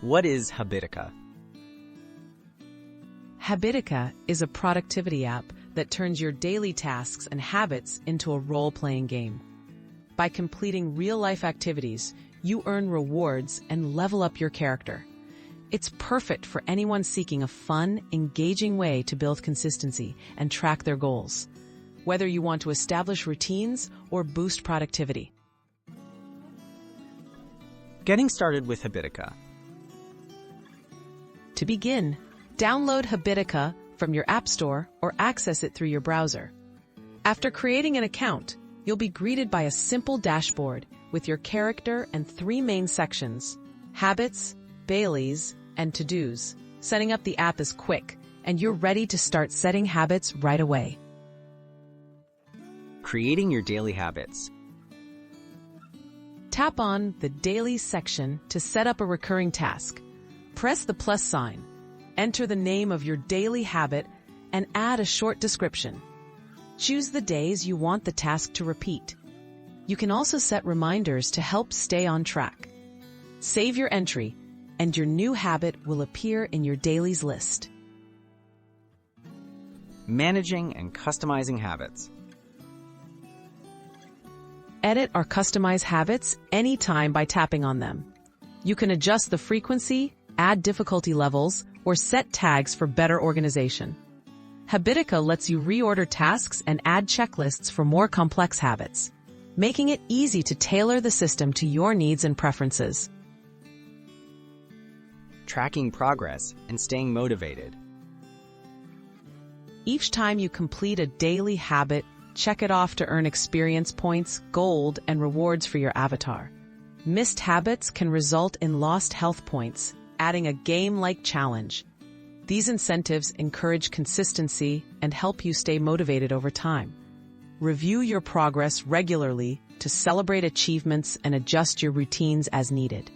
What is Habitica? Habitica is a productivity app that turns your daily tasks and habits into a role-playing game. By completing real-life activities, you earn rewards and level up your character. It's perfect for anyone seeking a fun, engaging way to build consistency and track their goals, whether you want to establish routines or boost productivity. Getting started with Habitica. To begin, download Habitica from your App Store or access it through your browser. After creating an account, you'll be greeted by a simple dashboard with your character and 3 main sections: habits, Baileys, and to-dos. Setting up the app is quick, and you're ready to start setting habits right away. Creating your daily habits. Tap on the Daily section to set up a recurring task. Press the plus sign, enter the name of your daily habit, and add a short description. Choose the days you want the task to repeat. You can also set reminders to help stay on track. Save your entry, and your new habit will appear in your dailies list. Managing and customizing habits. Edit or customize habits anytime by tapping on them. You can adjust the frequency, add difficulty levels, or set tags for better organization. Habitica lets you reorder tasks and add checklists for more complex habits, making it easy to tailor the system to your needs and preferences. Tracking progress and staying motivated. Each time you complete a daily habit, check it off to earn experience points, gold, and rewards for your avatar. Missed habits can result in lost health points, adding a game-like challenge. These incentives encourage consistency and help you stay motivated over time. Review your progress regularly to celebrate achievements and adjust your routines as needed.